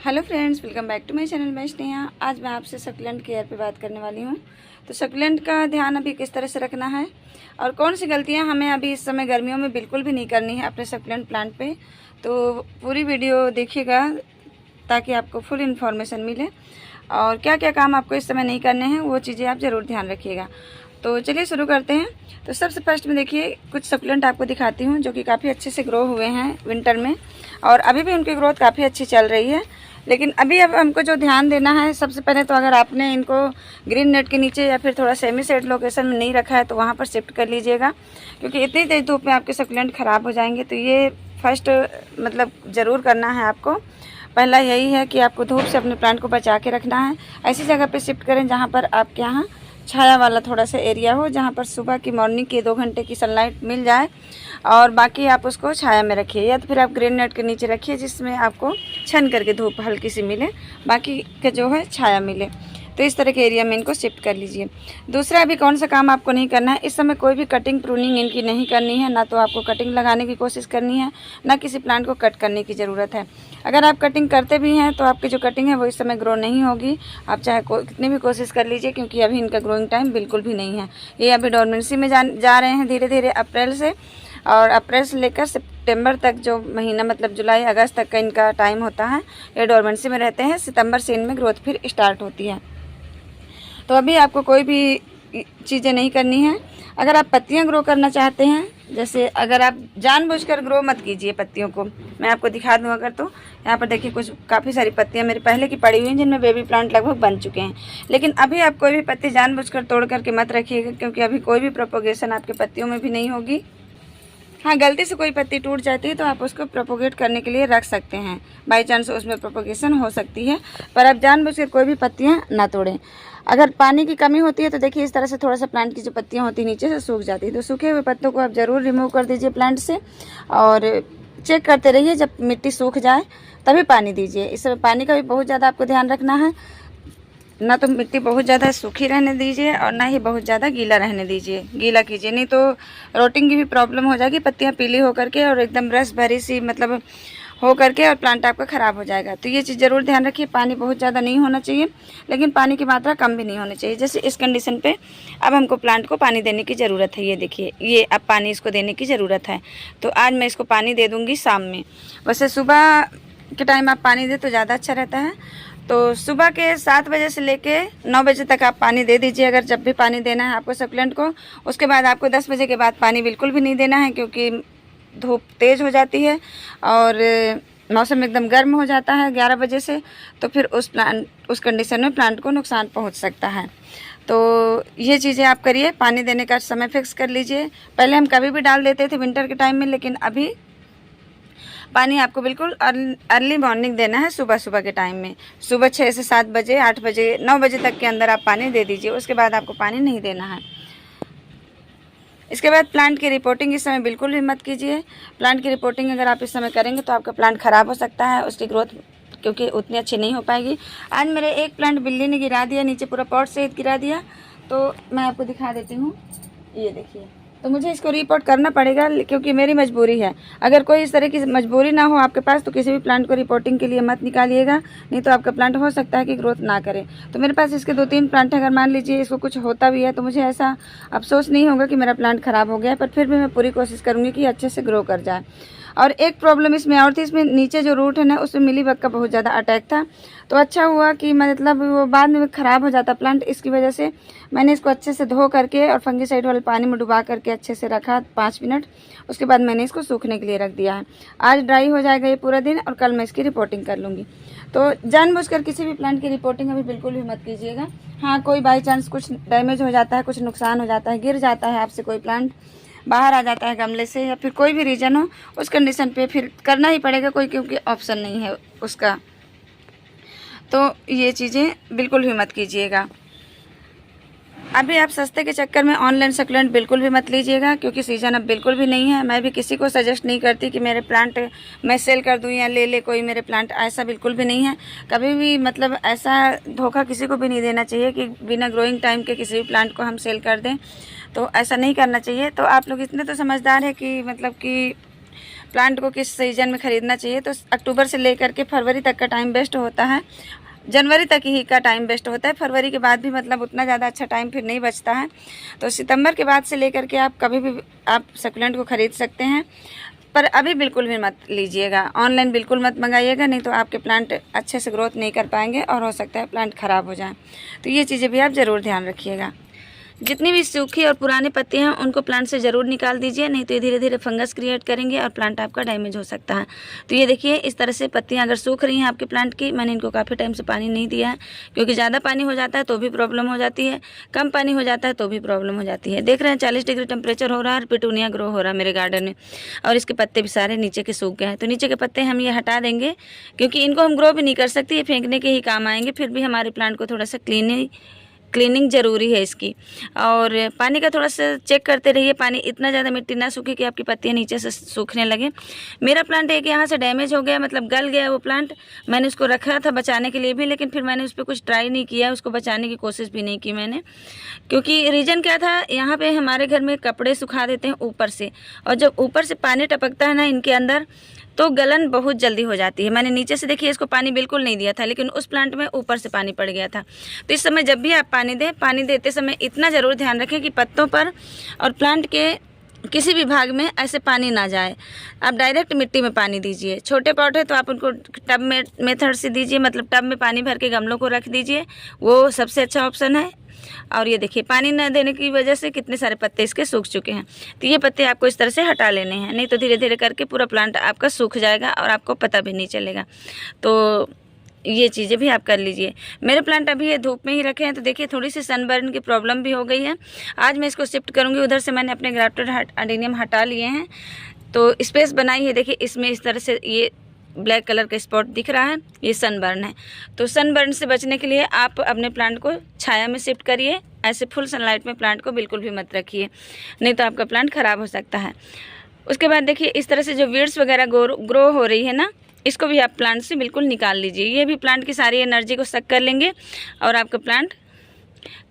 Hello friends, welcome back to my channel. मैं स्नेहा। आज मैं आपसे सक्लेंट केयर पे बात करने वाली हूँ। तो सक्लेंट का ध्यान अभी किस तरह से रखना है और कौन सी गलतियाँ हमें अभी इस समय गर्मियों में बिल्कुल भी नहीं करनी है अपने सक्लेंट प्लांट पे। तो पूरी वीडियो देखिएगा ताकि आपको फुल इन्फॉर्मेशन मिले और क्या क्या काम आपको इस समय नहीं करने हैं वो चीज़ें आप ज़रूर ध्यान रखिएगा। तो चलिए शुरू करते हैं। तो सबसे फर्स्ट में देखिए कुछ सक्लेंट आपको दिखाती हूँ जो कि काफ़ी अच्छे से ग्रो हुए हैं विंटर में और अभी भी उनकी ग्रोथ काफ़ी अच्छी चल रही है। लेकिन अभी अब हमको जो ध्यान देना है, सबसे पहले तो अगर आपने इनको ग्रीन नेट के नीचे या फिर थोड़ा सेमी सेड लोकेशन में नहीं रखा है तो वहाँ पर शिफ्ट कर लीजिएगा, क्योंकि इतनी तेज़ धूप में आपके सक्लेंट ख़राब हो जाएंगे। तो ये फर्स्ट मतलब ज़रूर करना है आपको। पहला यही है कि आपको धूप से अपने प्लांट को बचा के रखना है। ऐसी जगह पे शिफ्ट करें जहाँ पर आपके यहाँ छाया वाला थोड़ा सा एरिया हो, जहाँ पर सुबह की मॉर्निंग के 2 घंटे की सनलाइट मिल जाए और बाकी आप उसको छाया में रखिए, या तो फिर आप ग्रीन नेट के नीचे रखिए जिसमें आपको छन करके धूप हल्की सी मिले, बाकी के जो है छाया मिले। तो इस तरह के एरिया में इनको शिफ्ट कर लीजिए। दूसरा, अभी कौन सा काम आपको नहीं करना है, इस समय कोई भी कटिंग प्रूनिंग इनकी नहीं करनी है। ना तो आपको कटिंग लगाने की कोशिश करनी है, ना किसी प्लांट को कट करने की ज़रूरत है। अगर आप कटिंग करते भी हैं तो आपकी जो कटिंग है वो इस समय ग्रो नहीं होगी, आप चाहे कितनी भी कोशिश कर लीजिए, क्योंकि अभी इनका ग्रोइंग टाइम बिल्कुल भी नहीं है। ये अभी डोरमेंसी में जा रहे हैं धीरे धीरे अप्रैल से, और अप्रैल से लेकर सितंबर तक जो महीना मतलब जुलाई अगस्त तक का इनका टाइम होता है, ये डोरमेंसी में रहते हैं। सितंबर से इनमें ग्रोथ फिर स्टार्ट होती है। तो अभी आपको कोई भी चीज़ें नहीं करनी है। अगर आप पत्तियां ग्रो करना चाहते हैं, जैसे अगर आप जानबूझकर ग्रो मत कीजिए पत्तियों को, मैं आपको दिखा दूं। अगर तो यहाँ पर देखिए कुछ काफ़ी सारी पत्तियां मेरे पहले की पड़ी हुई हैं जिनमें बेबी प्लांट लगभग बन चुके हैं। लेकिन अभी आप कोई भी पत्ती जानबूझकर तोड़ करके मत रखिएगा, क्योंकि अभी कोई भी प्रोपोगेशन आपके पत्तियों में भी नहीं होगी। हाँ, गलती से कोई पत्ती टूट जाती है तो आप उसको प्रोपोगेट करने के लिए रख सकते हैं, बाई चांस उसमें प्रोपोगेशन हो सकती है, पर आप जानबूझकर कोई भी पत्तियाँ ना तोड़ें। अगर पानी की कमी होती है तो देखिए इस तरह से थोड़ा सा प्लांट की जो पत्तियाँ होती हैं नीचे से सूख जाती है, तो सूखे हुए पत्तों को आप ज़रूर रिमूव कर दीजिए प्लांट से, और चेक करते रहिए जब मिट्टी सूख जाए तभी पानी दीजिए। इस समय पानी का भी बहुत ज़्यादा आपको ध्यान रखना है, ना तो मिट्टी बहुत ज़्यादा सूखी रहने दीजिए और ना ही बहुत ज़्यादा गीला रहने दीजिए, गीला कीजिए, नहीं तो रोटिंग की भी प्रॉब्लम हो जाएगी, पत्तियाँ पीली होकर के और एकदम रस भरी सी मतलब हो करके और प्लांट आपका ख़राब हो जाएगा। तो ये चीज़ ज़रूर ध्यान रखिए। पानी बहुत ज़्यादा नहीं होना चाहिए, लेकिन पानी की मात्रा कम भी नहीं होनी चाहिए। जैसे इस कंडीशन पे अब हमको प्लांट को पानी देने की ज़रूरत है। ये देखिए, ये अब पानी इसको देने की ज़रूरत है। तो आज मैं इसको पानी दे दूँगी शाम में। वैसे सुबह के टाइम आप पानी दें तो ज़्यादा अच्छा रहता है। तो सुबह के 7 बजे से लेके 9 बजे तक आप पानी दे दीजिए, अगर जब भी पानी देना है आपको सक्लेंट को। उसके बाद आपको 10 बजे के बाद पानी बिल्कुल भी नहीं देना है, क्योंकि धूप तेज़ हो जाती है और मौसम एकदम गर्म हो जाता है 11 बजे से, तो फिर उस कंडीशन में प्लांट को नुकसान पहुंच सकता है। तो ये चीज़ें आप करिए। पानी देने का समय फिक्स कर लीजिए। पहले हम कभी भी डाल देते थे विंटर के टाइम में, लेकिन अभी पानी आपको बिल्कुल अर्ली मॉर्निंग देना है, सुबह सुबह के टाइम में। सुबह 6 से 7 बजे, 8 बजे, 9 बजे तक के अंदर आप पानी दे दीजिए। उसके बाद आपको पानी नहीं देना है। इसके बाद प्लांट की रिपोर्टिंग इस समय बिल्कुल भी मत कीजिए। प्लांट की रिपोर्टिंग अगर आप इस समय करेंगे तो आपका प्लांट ख़राब हो सकता है, उसकी ग्रोथ क्योंकि उतनी अच्छी नहीं हो पाएगी। आज मेरे एक प्लांट बिल्ली ने गिरा दिया, नीचे पूरा पॉट सहित गिरा दिया। तो मैं आपको दिखा देती हूँ, ये देखिए। तो मुझे इसको रिपोर्ट करना पड़ेगा क्योंकि मेरी मजबूरी है। अगर कोई इस तरह की मजबूरी ना हो आपके पास तो किसी भी प्लांट को रिपोर्टिंग के लिए मत निकालिएगा, नहीं तो आपका प्लांट हो सकता है कि ग्रोथ ना करे। तो मेरे पास इसके 2-3 प्लांट अगर मान लीजिए इसको कुछ होता भी है तो मुझे ऐसा अफसोस नहीं होगा कि मेरा प्लांट ख़राब हो गया है, पर फिर भी मैं पूरी कोशिश करूँगी कि अच्छे से ग्रो कर जाए। और एक प्रॉब्लम इसमें और थी, इसमें नीचे जो रूट है ना उसमें मिलीबग का बहुत ज़्यादा अटैक था। तो अच्छा हुआ कि मतलब वो बाद में ख़राब हो जाता प्लांट, इसकी वजह से मैंने इसको अच्छे से धो करके और फंगीसाइड वाले पानी में डुबा करके अच्छे से रखा 5 मिनट। उसके बाद मैंने इसको सूखने के लिए रख दिया है। आज ड्राई हो जाएगा ये पूरा दिन और कल मैं इसकी रिपोर्टिंग कर लूँगी। तो जानबूझकर किसी भी प्लांट की रिपोर्टिंग अभी बिल्कुल भी मत कीजिएगा। हाँ, कोई बाई चांस कुछ डैमेज हो जाता है, कुछ नुकसान हो जाता है, गिर जाता है आपसे कोई प्लांट, बाहर आ जाता है गमले से, या फिर कोई भी रीज़न हो, उस कंडीशन पे फिर करना ही पड़ेगा कोई, क्योंकि ऑप्शन नहीं है उसका। तो ये चीज़ें बिल्कुल भी मत कीजिएगा। अभी आप सस्ते के चक्कर में ऑनलाइन सक्लेंट बिल्कुल भी मत लीजिएगा, क्योंकि सीज़न अब बिल्कुल भी नहीं है। मैं भी किसी को सजेस्ट नहीं करती कि मेरे प्लांट मैं सेल कर दूं या ले कोई मेरे प्लांट, ऐसा बिल्कुल भी नहीं है। कभी भी मतलब ऐसा धोखा किसी को भी नहीं देना चाहिए कि बिना ग्रोइंग टाइम के किसी भी प्लांट को हम सेल कर दें, तो ऐसा नहीं करना चाहिए। तो आप लोग इतने तो समझदार है कि मतलब कि प्लांट को किस सीजन में ख़रीदना चाहिए। तो अक्टूबर से लेकर के फरवरी तक का टाइम बेस्ट होता है, जनवरी तक ही का टाइम बेस्ट होता है। फरवरी के बाद भी मतलब उतना ज़्यादा अच्छा टाइम फिर नहीं बचता है। तो सितंबर के बाद से लेकर के आप कभी भी आप सकुलेंट को ख़रीद सकते हैं, पर अभी बिल्कुल भी मत लीजिएगा, ऑनलाइन बिल्कुल मत मंगाइएगा, नहीं तो आपके प्लांट अच्छे से ग्रोथ नहीं कर पाएंगे और हो सकता है प्लांट ख़राब हो जाए। तो ये चीज़ें भी आप ज़रूर ध्यान रखिएगा। जितनी भी सूखी और पुरानी पत्तियां हैं उनको प्लांट से ज़रूर निकाल दीजिए, नहीं तो ये धीरे धीरे फंगस क्रिएट करेंगे और प्लांट आपका डैमेज हो सकता है। तो ये देखिए इस तरह से पत्तियां अगर सूख रही हैं आपके प्लांट की, मैंने इनको काफ़ी टाइम से पानी नहीं दिया है, क्योंकि ज़्यादा पानी हो जाता है तो भी प्रॉब्लम हो जाती है, कम पानी हो जाता है तो भी प्रॉब्लम हो जाती है। देख रहे हैं 40 डिग्री टेम्परेचर हो रहा है और पिटूनिया ग्रो हो रहा है मेरे गार्डन में, और इसके पत्ते भी सारे नीचे के सूख गए हैं। तो नीचे के पत्ते हम ये हटा देंगे, क्योंकि इनको हम ग्रो भी नहीं कर सकते, ये फेंकने के ही काम आएंगे। फिर भी हमारे प्लांट को थोड़ा सा क्लीनिंग ज़रूरी है इसकी। और पानी का थोड़ा सा चेक करते रहिए, पानी इतना ज़्यादा मिट्टी ना सूखे कि आपकी पत्तियाँ नीचे से सूखने लगे। मेरा प्लांट एक यहाँ से डैमेज हो गया, मतलब गल गया वो प्लांट। मैंने उसको रखा था बचाने के लिए भी, लेकिन फिर मैंने उस पर कुछ ट्राई नहीं किया, उसको बचाने की कोशिश भी नहीं की मैंने, क्योंकि रीज़न क्या था, यहाँ पर हमारे घर में कपड़े सुखा देते हैं ऊपर से, और जब ऊपर से पानी टपकता है ना इनके अंदर, तो गलन बहुत जल्दी हो जाती है। मैंने नीचे से देखिए इसको पानी बिल्कुल नहीं दिया था, लेकिन उस प्लांट में ऊपर से पानी पड़ गया था। तो इस समय जब भी आप पानी दें, पानी देते समय इतना ज़रूर ध्यान रखें कि पत्तों पर और प्लांट के किसी भी भाग में ऐसे पानी ना जाए। आप डायरेक्ट मिट्टी में पानी दीजिए। छोटे पौधे तो आप उनको टब में मेथड से दीजिए, मतलब टब में पानी भर के गमलों को रख दीजिए, वो सबसे अच्छा ऑप्शन है। और ये देखिए पानी न देने की वजह से कितने सारे पत्ते इसके सूख चुके हैं। तो ये पत्ते आपको इस तरह से हटा लेने हैं, नहीं तो धीरे धीरे करके पूरा प्लांट आपका सूख जाएगा और आपको पता भी नहीं चलेगा। तो ये चीज़ें भी आप कर लीजिए। मेरे प्लांट अभी ये धूप में ही रखे हैं, तो देखिए थोड़ी सी सनबर्न की प्रॉब्लम भी हो गई है। आज मैं इसको शिफ्ट करूँगी, उधर से मैंने अपने ग्राफ्टेड अडेनियम हटा लिए हैं, तो स्पेस बनाई है। देखिए इसमें इस तरह से ये ब्लैक कलर का स्पॉट दिख रहा है, ये सनबर्न है। तो सनबर्न से बचने के लिए आप अपने प्लांट को छाया में शिफ्ट करिए, ऐसे फुल सनलाइट में प्लांट को बिल्कुल भी मत रखिए, नहीं तो आपका प्लांट ख़राब हो सकता है। उसके बाद देखिए इस तरह से जो वीड्स वगैरह ग्रो हो रही है ना, इसको भी आप प्लांट से बिल्कुल निकाल लीजिए। ये भी प्लांट की सारी एनर्जी को सक कर लेंगे और आपका प्लांट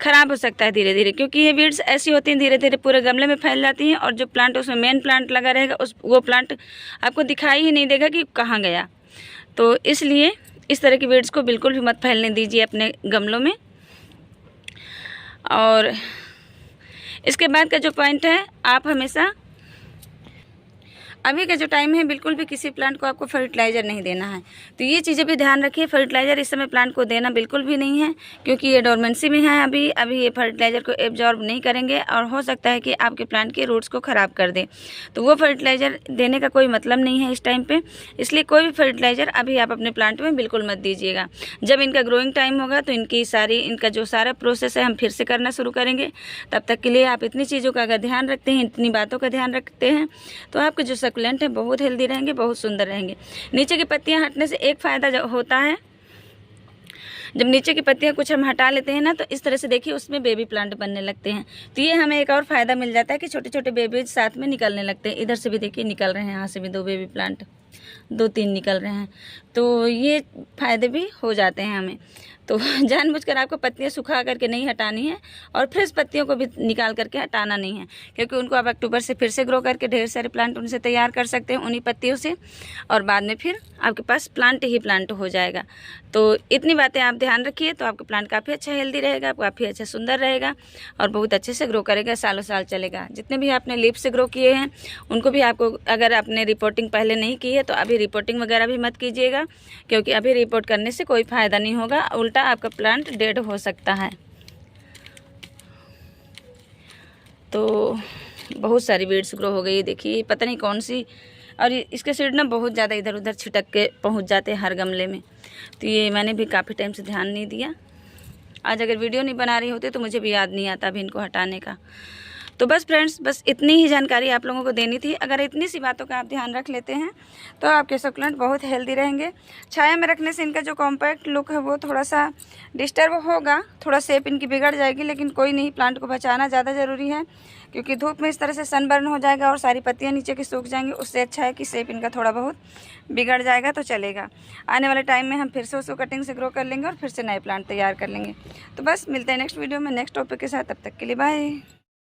ख़राब हो सकता है धीरे धीरे, क्योंकि ये वीड्स ऐसी होती हैं धीरे धीरे पूरे गमले में फैल जाती हैं, और जो प्लांट उसमें मेन प्लांट लगा रहेगा वो प्लांट आपको दिखाई ही नहीं देगा कि कहाँ गया। तो इसलिए इस तरह की वीड्स को बिल्कुल भी मत फैलने दीजिए अपने गमलों में। और इसके बाद का जो पॉइंट है, आप हमेशा अभी का जो टाइम है बिल्कुल भी किसी प्लांट को आपको फर्टिलाइज़र नहीं देना है। तो ये चीज़ें भी ध्यान रखिए, फर्टिलाइज़र इस समय प्लांट को देना बिल्कुल भी नहीं है, क्योंकि ये डोरमेंसी में है अभी ये फर्टिलाइज़र को एब्जॉर्ब नहीं करेंगे और हो सकता है कि आपके प्लांट के रूट्स को ख़राब कर दे। तो वो फर्टिलाइज़र देने का कोई मतलब नहीं है इस टाइम पर, इसलिए कोई भी फर्टिलाइज़र अभी आप अपने प्लांट में बिल्कुल मत दीजिएगा। जब इनका ग्रोइंग टाइम होगा तो इनका जो सारा प्रोसेस है हम फिर से करना शुरू करेंगे। तब तक के लिए आप इतनी चीज़ों का अगर ध्यान रखते हैं, इतनी बातों का ध्यान रखते हैं, तो आपके जो सकुलेंट है बहुत हेल्दी रहेंगे, बहुत सुंदर रहेंगे। नीचे की पत्तियां हटने से एक फ़ायदा होता है, जब नीचे की पत्तियां कुछ हम हटा लेते हैं ना, तो इस तरह से देखिए उसमें बेबी प्लांट बनने लगते हैं। तो ये हमें एक और फ़ायदा मिल जाता है कि छोटे छोटे बेबीज साथ में निकलने लगते हैं। इधर से भी देखिए निकल रहे हैं, यहाँ से भी 2 बेबी प्लांट, 2-3 निकल रहे हैं। तो ये फ़ायदे भी हो जाते हैं हमें। तो जानबूझकर आपको पत्तियां सुखा करके नहीं हटानी है, और फ्रेश पत्तियों को भी निकाल करके हटाना नहीं है, क्योंकि उनको आप अक्टूबर से फिर से ग्रो करके ढेर सारे प्लांट उनसे तैयार कर सकते हैं उन्हीं पत्तियों से, और बाद में फिर आपके पास प्लांट ही प्लांट हो जाएगा। तो इतनी बातें आप ध्यान रखिए, तो आपका प्लांट काफ़ी अच्छा हेल्दी रहेगा, काफ़ी अच्छा सुंदर रहेगा और बहुत अच्छे से ग्रो करेगा, सालों साल चलेगा। जितने भी आपने लीफ से ग्रो किए हैं उनको भी आपको, अगर आपने रिपोर्टिंग पहले नहीं की है तो अभी रिपोर्टिंग वगैरह भी मत कीजिएगा, क्योंकि अभी रिपोर्ट करने से कोई फ़ायदा नहीं होगा, उल्टा आपका प्लांट डेड हो सकता है। तो बहुत सारी वीड्स ग्रो हो गई, देखिए पता नहीं कौन सी, और इसके सीड ना बहुत ज़्यादा इधर उधर छिटक के पहुंच जाते हैं हर गमले में। तो ये मैंने भी काफ़ी टाइम से ध्यान नहीं दिया। आज अगर वीडियो नहीं बना रही होती तो मुझे भी याद नहीं आता अभी इनको हटाने का। तो बस फ्रेंड्स, बस इतनी ही जानकारी आप लोगों को देनी थी। अगर इतनी सी बातों का आप ध्यान रख लेते हैं तो आपके सकुलेंट बहुत हेल्दी रहेंगे। छाया में रखने से इनका जो कॉम्पैक्ट लुक है वो थोड़ा सा डिस्टर्ब होगा, थोड़ा शेप इनकी बिगड़ जाएगी, लेकिन कोई नहीं, प्लांट को बचाना ज़्यादा ज़रूरी है, क्योंकि धूप में इस तरह से सनबर्न हो जाएगा और सारी पत्तियाँ नीचे की सूख जाएंगी। उससे अच्छा है कि शेप इनका थोड़ा बहुत बिगड़ जाएगा तो चलेगा। आने वाले टाइम में हम फिर से उसको कटिंग से ग्रो कर लेंगे और फिर से नए प्लांट तैयार कर लेंगे। तो बस मिलते हैं नेक्स्ट वीडियो में नेक्स्ट टॉपिक के साथ, तब तक के लिए बाय।